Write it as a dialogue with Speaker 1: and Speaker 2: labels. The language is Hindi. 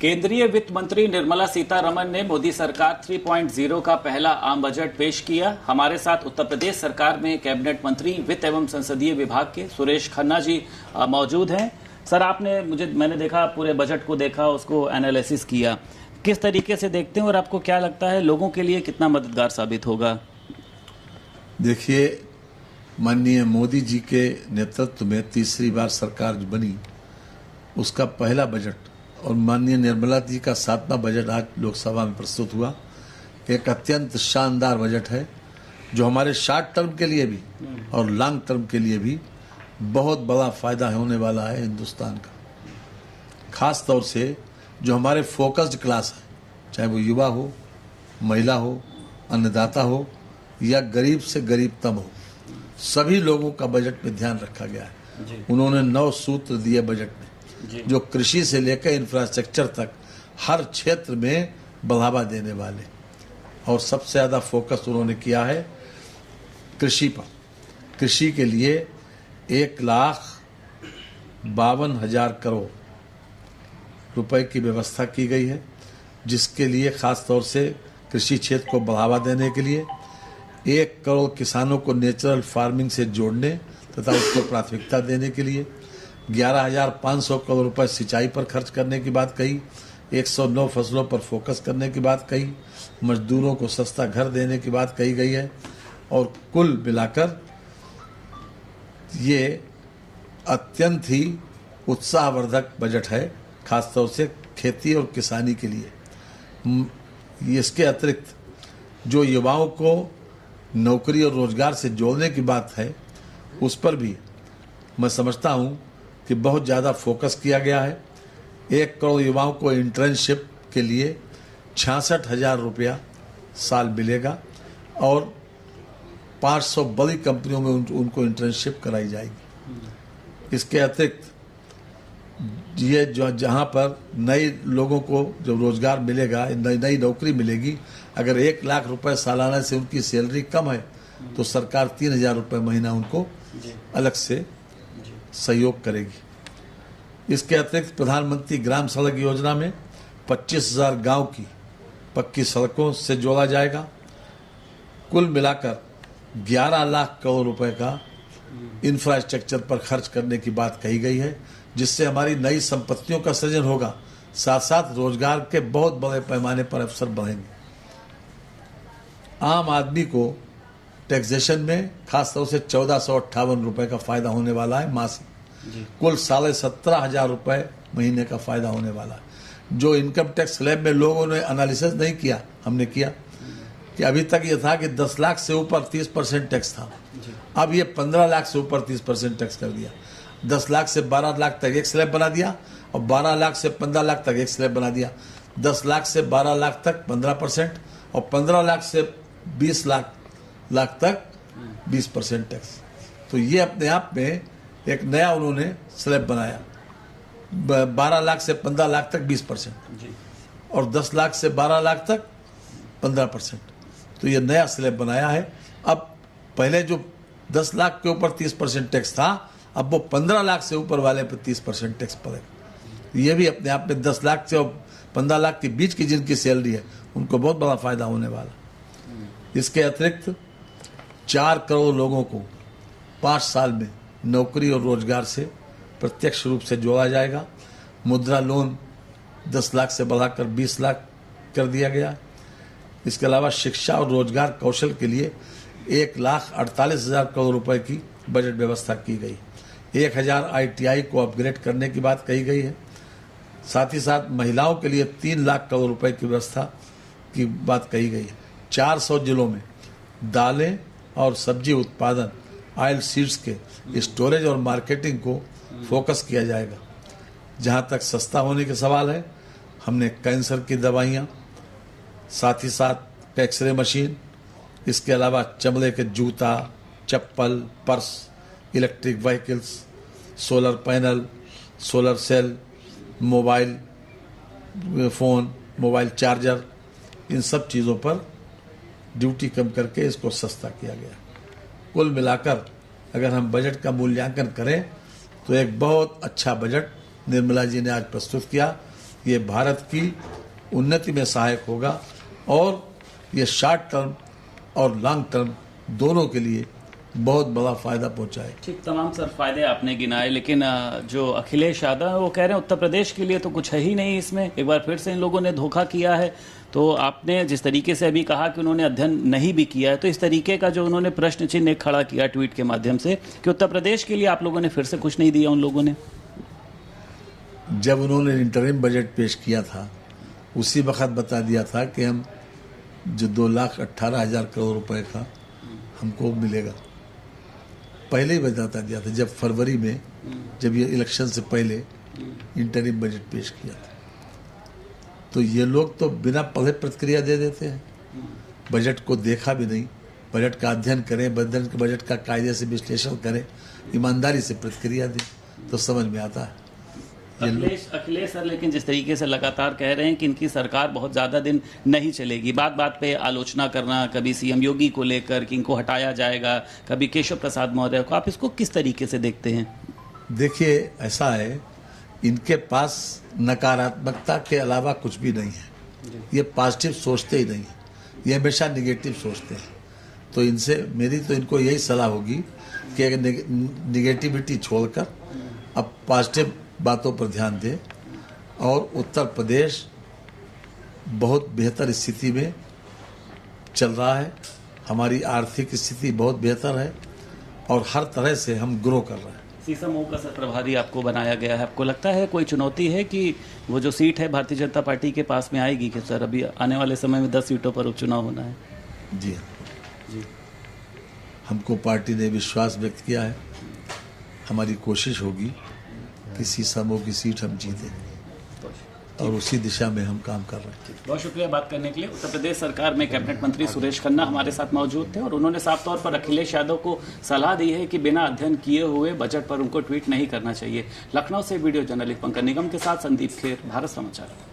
Speaker 1: केंद्रीय वित्त मंत्री निर्मला सीतारमण ने मोदी सरकार 3.0 का पहला आम बजट पेश किया। हमारे साथ उत्तर प्रदेश सरकार में कैबिनेट मंत्री वित्त एवं संसदीय विभाग के सुरेश खन्ना जी मौजूद हैं। सर, मैंने देखा, पूरे बजट को देखा, उसको एनालिसिस किया, किस तरीके से देखते हैं और आपको क्या लगता है लोगों के लिए कितना मददगार साबित होगा?
Speaker 2: देखिए, माननीय मोदी जी के नेतृत्व में तीसरी बार सरकार बनी, उसका पहला बजट और माननीय निर्मला जी का 7वां बजट आज लोकसभा में प्रस्तुत हुआ। एक अत्यंत शानदार बजट है जो हमारे शॉर्ट टर्म के लिए भी और लॉन्ग टर्म के लिए भी बहुत बड़ा फायदा होने वाला है हिंदुस्तान का। खास तौर से जो हमारे फोकस्ड क्लास है, चाहे वो युवा हो, महिला हो, अन्नदाता हो या गरीब से गरीबतम हो, सभी लोगों का बजट में ध्यान रखा गया है। उन्होंने 9 सूत्र दिए बजट में, जो कृषि से लेकर इंफ्रास्ट्रक्चर तक हर क्षेत्र में बढ़ावा देने वाले, और सबसे ज़्यादा फोकस उन्होंने किया है कृषि पर। कृषि के लिए 1,52,000 करोड़ रुपए की व्यवस्था की गई है, जिसके लिए खास तौर से कृषि क्षेत्र को बढ़ावा देने के लिए 1 करोड़ किसानों को नेचुरल फार्मिंग से जोड़ने तथा उसको प्राथमिकता देने के लिए 11,500 करोड़ रुपए सिंचाई पर खर्च करने की बात कही, 109 फसलों पर फोकस करने की बात कही, मजदूरों को सस्ता घर देने की बात कही गई है। और कुल मिलाकर ये अत्यंत ही उत्साहवर्धक बजट है, खासतौर से खेती और किसानी के लिए। इसके अतिरिक्त जो युवाओं को नौकरी और रोजगार से जोड़ने की बात है, उस पर भी मैं समझता हूँ कि बहुत ज़्यादा फोकस किया गया है। 1 करोड़ युवाओं को इंटर्नशिप के लिए 66,000 रुपया साल मिलेगा और 500 बड़ी कंपनियों में उनको इंटर्नशिप कराई जाएगी। इसके अतिरिक्त ये जो जहाँ पर नए लोगों को जो रोजगार मिलेगा, नई नौकरी मिलेगी, अगर 1 लाख रुपए सालाना से उनकी सैलरी कम है तो सरकार 3,000 रुपये महीना उनको अलग से सहयोग करेगी। इसके अतिरिक्त प्रधानमंत्री ग्राम सड़क योजना में 25,000 गांव की पक्की सड़कों से जोड़ा जाएगा। कुल मिलाकर 11 लाख करोड़ रुपए का इंफ्रास्ट्रक्चर पर खर्च करने की बात कही गई है, जिससे हमारी नई संपत्तियों का सृजन होगा, साथ साथ रोजगार के बहुत बड़े पैमाने पर अवसर बढ़ेंगे। आम आदमी को टैक्सेशन में खासतौर से 1458 रुपए का फायदा होने वाला है मासिक। कुल 17,500 रुपए महीने का फायदा होने वाला है। जो इनकम टैक्स स्लैब में लोगों ने एनालिसिस नहीं किया, हमने किया कि अभी तक ये था कि 10 लाख से ऊपर 30% टैक्स था, अब ये 15 लाख से ऊपर 30% टैक्स कर दिया। 10 लाख से 12 लाख तक एक स्लैब बना दिया और 12 लाख से 15 लाख तक एक स्लैब बना दिया। 10 लाख से 12 लाख तक 15% और 15 लाख से 20 लाख तक 20% टैक्स। तो ये अपने आप में एक नया उन्होंने स्लैब बनाया। 12 लाख से 15 लाख तक 20% और 10 लाख से 12 लाख तक 15%। तो ये नया स्लैब बनाया है। अब पहले जो 10 लाख के ऊपर 30% टैक्स था, अब वो 15 लाख से ऊपर वाले पर 30% टैक्स पड़ेगा। ये भी अपने आप में 10 लाख से और 15 लाख के बीच की जिनकी सैलरी है, उनको बहुत बड़ा फायदा होने वाला। इसके अतिरिक्त 4 करोड़ लोगों को 5 साल में नौकरी और रोजगार से प्रत्यक्ष रूप से जोड़ा जाएगा। मुद्रा लोन 10 लाख से बढ़ाकर 20 लाख कर दिया गया। इसके अलावा शिक्षा और रोजगार कौशल के लिए 1,48,000 करोड़ रुपए की बजट व्यवस्था की गई। 1,000 ITI को अपग्रेड करने की बात कही गई है। साथ ही साथ महिलाओं के लिए 3 लाख करोड़ रुपए की व्यवस्था की बात कही गई है। 400 जिलों में दालें और सब्जी उत्पादन, ऑयल सीड्स के स्टोरेज और मार्केटिंग को फोकस किया जाएगा। जहां तक सस्ता होने के सवाल है, हमने कैंसर की दवाइयाँ, साथ ही साथ एक्सरे मशीन, इसके अलावा चमड़े के जूता, चप्पल, purse, electric vehicles, solar panel, solar cell, mobile phone, mobile charger, इन सब चीज़ों पर ड्यूटी कम करके इसको सस्ता किया गया। कुल मिलाकर अगर हम बजट का मूल्यांकन करें तो एक बहुत अच्छा बजट निर्मला जी ने आज प्रस्तुत किया ये भारत की उन्नति में सहायक होगा और ये शॉर्ट टर्म और लॉन्ग टर्म दोनों के लिए बहुत बड़ा फायदा पहुंचाए।
Speaker 1: ठीक, तमाम सर फायदे आपने गिनाए, लेकिन जो अखिलेश यादव है वो कह रहे हैं उत्तर प्रदेश के लिए तो कुछ है ही नहीं इसमें, एक बार फिर से इन लोगों ने धोखा किया है। तो आपने जिस तरीके से अभी कहा कि उन्होंने अध्ययन नहीं भी किया है, तो इस तरीके का जो उन्होंने प्रश्न चिन्ह खड़ा किया ट्वीट के माध्यम से कि उत्तर प्रदेश के लिए आप लोगों ने फिर से कुछ नहीं दिया उन लोगों ने।
Speaker 2: जब उन्होंने इंटरिम बजट पेश किया था उसी वक्त बता दिया था कि हम जो 2,18,000 करोड़ रुपए का हमको मिलेगा, पहले ही बता दिया था, जब फरवरी में जब ये इलेक्शन से पहले इंटरिम बजट पेश किया था। तो ये लोग तो बिना पढ़े प्रतिक्रिया दे देते हैं, बजट को देखा भी नहीं, बजट का अध्ययन करें, बजट का कायदे से विश्लेषण करें, ईमानदारी से प्रतिक्रिया दें तो समझ में आता है।
Speaker 1: अखिलेश सर लेकिन जिस तरीके से लगातार कह रहे हैं कि इनकी सरकार बहुत ज़्यादा दिन नहीं चलेगी, बात बात पे आलोचना करना, कभी सीएम योगी को लेकर कि इनको हटाया जाएगा, कभी केशव प्रसाद मौर्य को, आप इसको किस तरीके से देखते हैं?
Speaker 2: देखिए, ऐसा है, इनके पास नकारात्मकता के अलावा कुछ भी नहीं है, ये पॉजिटिव सोचते ही नहीं है, ये हमेशा निगेटिव सोचते हैं। तो इनसे मेरी तो इनको यही सलाह होगी कि निगेटिविटी छोड़कर अब पॉजिटिव बातों पर ध्यान दें और उत्तर प्रदेश बहुत बेहतर स्थिति में चल रहा है, हमारी आर्थिक स्थिति बहुत बेहतर है और हर तरह से हम ग्रो कर रहे हैं।
Speaker 1: सीएमओ का सर प्रभारी आपको बनाया गया है, आपको लगता है कोई चुनौती है कि वो जो सीट है भारतीय जनता पार्टी के पास में आएगी कि सर अभी आने वाले समय में 10 सीटों पर उपचुनाव होना है?
Speaker 2: जी जी, हमको पार्टी ने विश्वास व्यक्त किया है, हमारी कोशिश होगी कि सीएमओ की सीट हम जीतें और उसी दिशा में हम काम कर रहे हैं।
Speaker 1: बहुत शुक्रिया बात करने के लिए। उत्तर प्रदेश सरकार में कैबिनेट मंत्री सुरेश खन्ना हमारे साथ मौजूद थे और उन्होंने साफ तौर पर अखिलेश यादव को सलाह दी है कि बिना अध्ययन किए हुए बजट पर उनको ट्वीट नहीं करना चाहिए। लखनऊ से वीडियो जर्नलिस्ट पंकज निगम के साथ संदीप खेर, भारत समाचार।